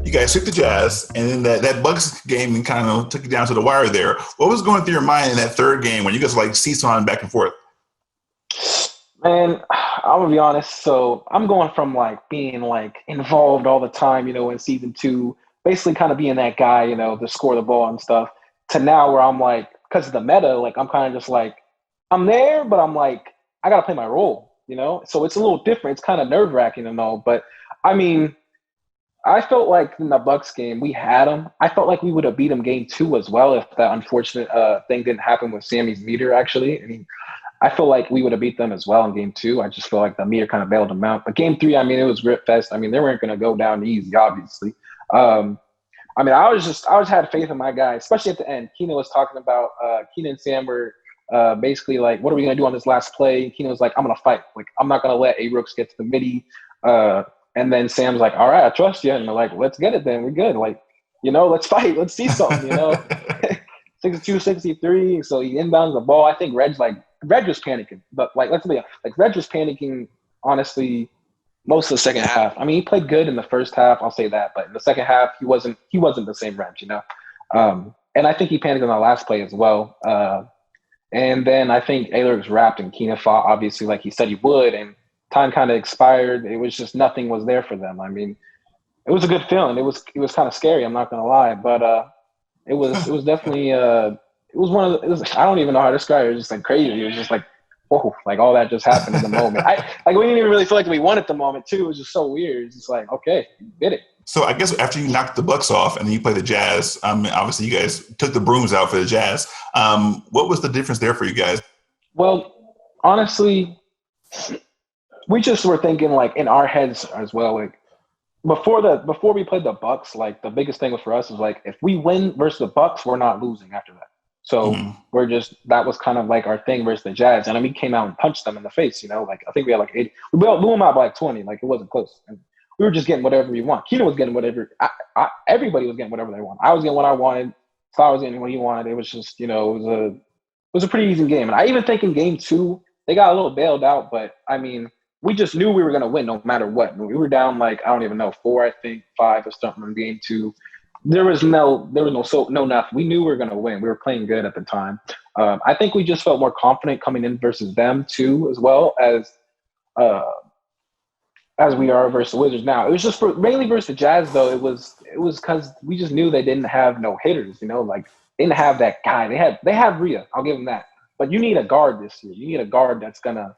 You guys took the Jazz, and then that Bucks game and kind of took you down to the wire there. What was going through your mind in that third game when you guys like seesawing back and forth? Man, I'm gonna be honest. So I'm going from like being like involved all the time, in season 2, basically kind of being that guy, to score the ball and stuff, to now where I'm like, because of the meta, like I'm kind of just like, I'm there, but I'm like, I gotta play my role, So it's a little different. It's kind of nerve wracking and all, but I mean, I felt like in the Bucks game we had them. I felt like we would have beat them game 2 as well if that unfortunate thing didn't happen with Sammy's meter. Actually, I mean, I feel like we would have beat them as well in game 2. I just feel like the meter kind of bailed them out. But game 3, I mean, it was grit fest. I mean, they weren't going to go down easy, obviously. I mean, I just had faith in my guy, especially at the end. Keenan was talking about Keenan and Sam were basically like, what are we going to do on this last play? Keenan was like, I'm going to fight. Like, I'm not going to let A-Rooks get to the midi. And then Sam's like, all right, I trust you. And they're like, let's get it then. We're good. Like, let's fight. Let's see something, 62-63. So he inbounds the ball. I think Reg was panicking. But, let's be honest. Reg was panicking, honestly, most of the second half. I mean, he played good in the first half. I'll say that. But in the second half, he wasn't the same Reg, And I think he panicked on the last play as well. And then I think A-Rooks wrapped and Keenan fought, obviously, like he said he would. And time kind of expired. It was just nothing was there for them. I mean, it was a good feeling. It was kind of scary. I'm not gonna lie, but it was definitely it was one of the. I don't even know how to describe it. It was just like crazy. It was just like whoa, like all that just happened in the moment. We didn't even really feel like we won at the moment too. It was just so weird. It's just like okay, you did it. So I guess after you knocked the Bucks off and then you played the Jazz, obviously you guys took the brooms out for the Jazz. What was the difference there for you guys? Well, honestly, we just were thinking like in our heads as well, like before we played the Bucks, like the biggest thing for us is like if we win versus the Bucks, we're not losing after that. So that was kind of like our thing versus the Jazz. And then we came out and punched them in the face, like I think we had like 80. We blew them out by like 20, like it wasn't close. And we were just getting whatever we want. Keenan was getting whatever. Everybody was getting whatever they want. I was getting what I wanted. Star was getting what he wanted. It was just, it was a pretty easy game. And I even think in game 2, they got a little bailed out, but I mean, we just knew we were going to win no matter what. We were down like, I don't even know, 4, I think, 5 or something in game 2. There was no nothing. We knew we were going to win. We were playing good at the time. I think we just felt more confident coming in versus them too, as well as we are versus the Wizards now. It was just mainly versus the Jazz though. It was because we just knew they didn't have no hitters, like they didn't have that guy. They have Rhea. I'll give them that. But you need a guard this year. You need a guard that's gonna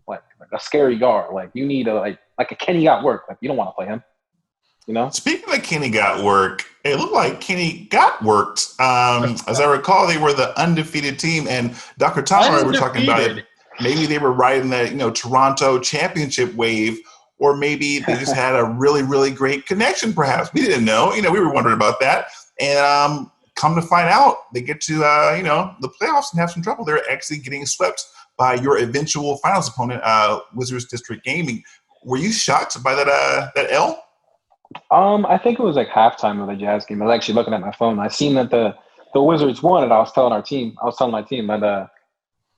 like a scary guard. Like you need a Kenny got work. Like you don't want to play him. Speaking of Kenny got work, it looked like Kenny got worked. As I recall, they were the undefeated team, and Dr. Tom and I were talking about it. Maybe they were riding the Toronto championship wave, or maybe they just had a really, really great connection. Perhaps we didn't know. We were wondering about that, and come to find out, they get to the playoffs and have some trouble. They're actually getting swept by your eventual finals opponent, Wizards District Gaming. Were you shocked by that L? I think it was like halftime of the Jazz game. I was actually looking at my phone. I seen that the Wizards won, and I was telling my team that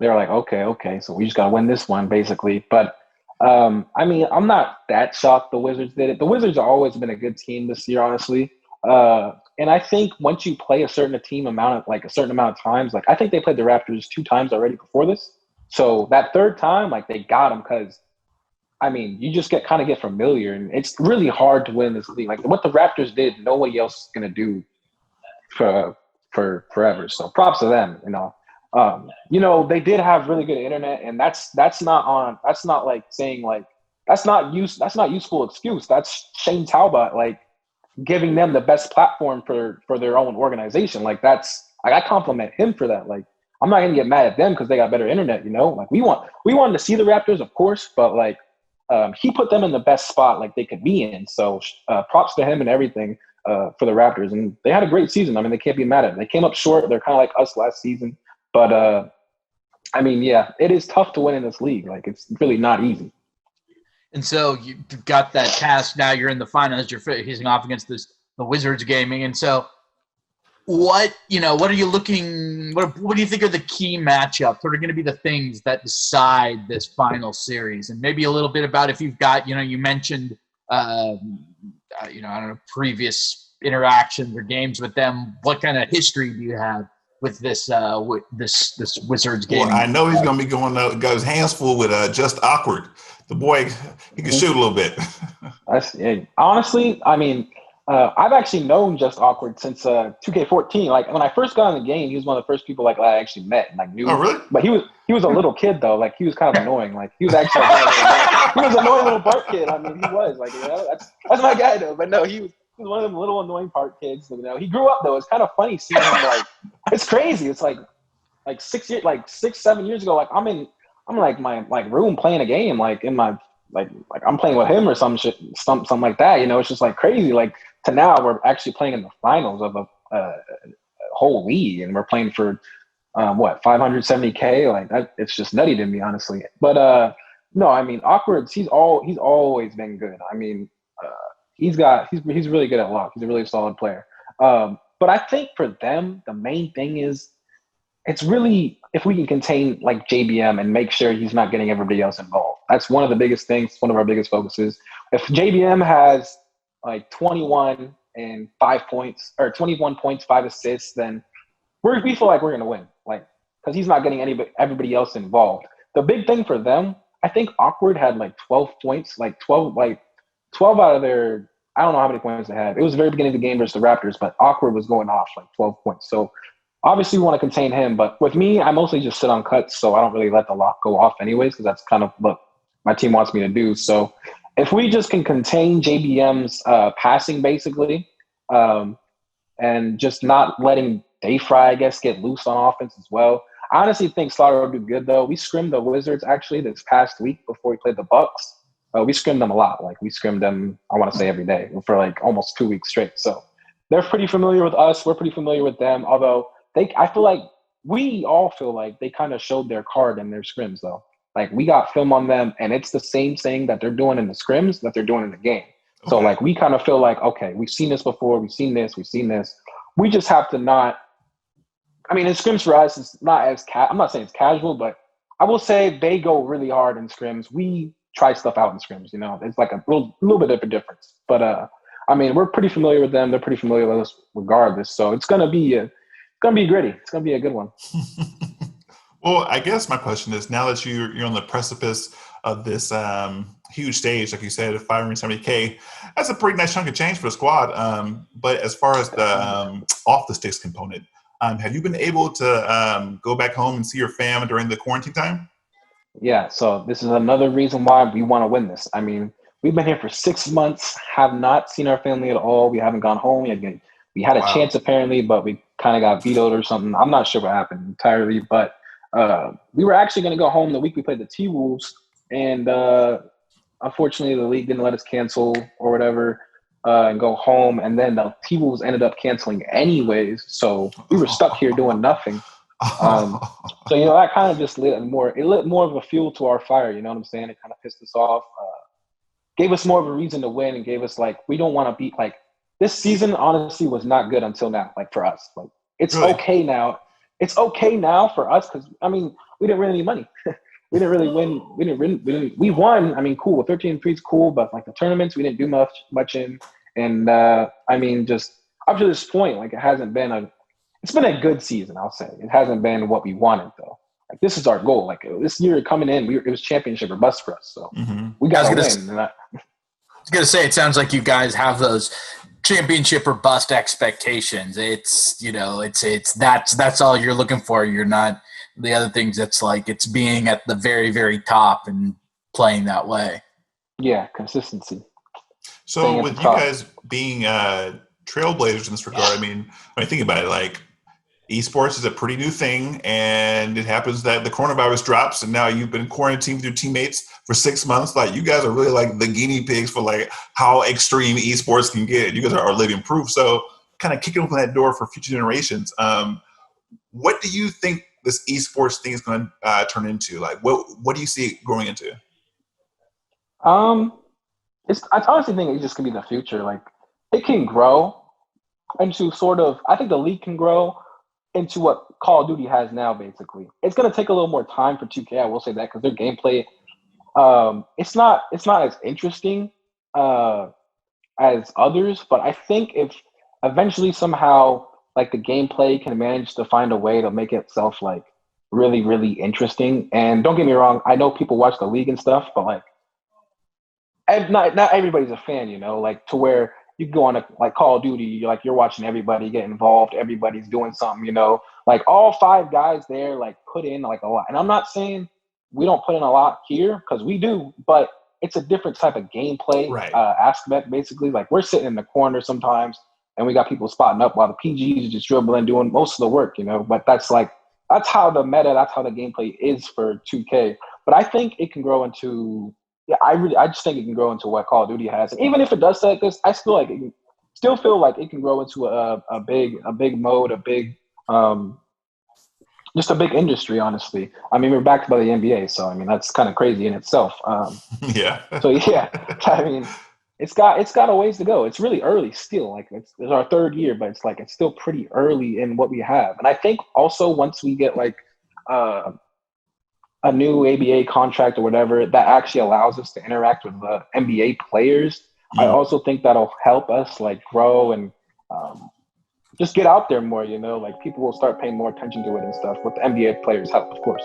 they were like, okay, so we just gotta win this one, basically. But I mean, I'm not that shocked the Wizards did it. The Wizards have always been a good team this year, honestly. And I think once you play a certain amount of times, like I think they played the Raptors 2 times already before this. So that third time, like they got them because, I mean, you just get familiar, and it's really hard to win this league. Like what the Raptors did, nobody else is gonna do for forever. So props to them. They did have really good internet, and that's not useful excuse. That's Shane Talbot like giving them the best platform for their own organization. Like I compliment him for that. Like I'm not gonna get mad at them because they got better internet. Like we wanted to see the Raptors, of course, but like he put them in the best spot like they could be in. So props to him and everything for the Raptors, and they had a great season. I mean, they can't be mad at it. They came up short. They're kind of like us last season. But, I mean, yeah, it is tough to win in this league. Like, it's really not easy. And so you got that task. Now you're in the finals. You're facing off against the Wizards gaming. And so what are you looking – what do you think are the key matchups? What are going to be the things that decide this final series? And maybe a little bit about if you've got – you mentioned I don't know, previous interactions or games with them. What kind of history do you have with this this Wizards game? Well, I know he's going to be got his hands full with Just Awkward. The boy, he can shoot a little bit. Honestly, I mean, I've actually known Just Awkward since 2K14. Like when I first got in the game, he was one of the first people like I actually met and like knew. Oh, really? But he was a little kid though. Like he was kind of annoying. Like he was actually he was an annoying little park kid. I mean, he was like that's my guy though. But no, he was one of them little annoying park kids. He grew up though. It's kind of funny seeing him like it's crazy. It's like 6-7 years ago. Like I'm like my room playing a game like in my like I'm playing with him or something like that. It's just like crazy. Like to now we're actually playing in the finals of a whole league and we're playing for 570K. Like that, it's just nutty to me, honestly. But no, I mean Awkward. He's always been good. I mean he's really good at lock. He's a really solid player. But I think for them the main thing is it's really if we can contain like JBM and make sure he's not getting everybody else involved. That's one of the biggest things, one of our biggest focuses. If JBM has like 21 and 5 points or 21 points, 5 assists, then we feel like we're going to win. Like, cause he's not getting everybody else involved. The big thing for them, I think Awkward had like 12 points, like 12 out of their, I don't know how many points they had. It was the very beginning of the game versus the Raptors, but Awkward was going off like 12 points. So obviously we want to contain him, but with me, I mostly just sit on cuts. So I don't really let the lock go off anyways, cause that's kind of what my team wants me to do. So if we just can contain JBM's passing basically, and just not letting Dayfry, I guess, get loose on offense as well. I honestly think Slaughter will do good though. We scrimmed the Wizards actually this past week before we played the Bucks. We scrimmed them a lot. Like we scrimmed them, I want to say every day for like almost 2 weeks straight. So they're pretty familiar with us. We're pretty familiar with them. Although we all feel like they kind of showed their card in their scrims though. Like we got film on them and it's the same thing that they're doing in the scrims that they're doing in the game. Okay. So like we kind of feel like, okay, we've seen this before. We've seen this. We just have to not, I mean, in scrims for us, it's not as, I'm not saying it's casual, but I will say they go really hard in scrims. We try stuff out in scrims, it's like a little bit of a difference. But I mean, we're pretty familiar with them. They're pretty familiar with us regardless. So it's going to be gritty. It's going to be a good one. Well, I guess my question is, now that you're on the precipice of this huge stage, like you said, of 570K, that's a pretty nice chunk of change for the squad. But as far as the off the sticks component, have you been able to go back home and see your fam during the quarantine time? Yeah, so this is another reason why we want to win this. I mean, we've been here for 6 months, have not seen our family at all. We haven't gone home. We had a chance apparently, but we kind of got vetoed or something. I'm not sure what happened entirely, but we were actually going to go home the week we played the T-Wolves, and unfortunately the league didn't let us cancel or whatever and go home, and then the T-Wolves ended up canceling anyways, so we were stuck here doing nothing. So that kind of just lit more of a fuel to our fire, you know what I'm saying? It kind of pissed us off, gave us more of a reason to win, and gave us we don't want to beat this season honestly was not good until now, for us. It's really? Okay now. It's okay now for us because, I mean, we didn't win any money. We didn't really win. We won. I mean, cool. 13-3 is cool, but the tournaments we didn't do much in. And I mean, just up to this point, it hasn't been it's been a good season, I'll say. It hasn't been what we wanted though. This is our goal. This year coming in, it was championship or bust for us. So we got to win. I was gonna say, it sounds like you guys have those championship or bust expectations. It's that's all you're looking for. You're not the other things. That's it's being at the very, very top and playing that way. Yeah, consistency. So with you guys being trailblazers in this regard, I mean, when I think about it, esports is a pretty new thing, and it happens that the coronavirus drops, and now you've been quarantined with your teammates for 6 months. You guys are really the guinea pigs for how extreme esports can get. You guys are living proof. So kind of kicking open that door for future generations. What do you think this esports thing is going to turn into? What do you see it growing into? I honestly think it's just going to be the future. It can grow into I think the league can grow into what Call of Duty has now, basically. It's going to take a little more time for 2K, I will say that, because their gameplay, it's not as interesting as others, but I think if eventually somehow like the gameplay can manage to find a way to make itself like really, really interesting. And don't get me wrong, I know people watch the league and stuff, but like not everybody's a fan, you know, like to where you can go on a like Call of Duty, you're watching everybody get involved, everybody's doing something, you know, like all 5 guys there like put in like a lot. And I'm not saying we don't put in a lot here because we do, but it's a different type of gameplay Right. aspect. Basically, like we're sitting in the corner sometimes, and we got people spotting up while the PGs are just dribbling, doing most of the work, you know. But that's how the meta, that's how the gameplay is for 2K. But I think it can grow into I just think it can grow into what Call of Duty has. And even if it does stay like this, I still feel like it can grow into a big mode, just a big industry, honestly. I mean, we're backed by the NBA, so I mean that's kind of crazy in itself. Yeah. So yeah, I mean, it's got a ways to go. It's really early still. Like it's our 3rd year, but it's still pretty early in what we have. And I think also once we get like a new ABA contract or whatever that actually allows us to interact with the NBA players, I also think that'll help us like grow and just get out there more, you know, like people will start paying more attention to it and stuff with the NBA players' help, of course.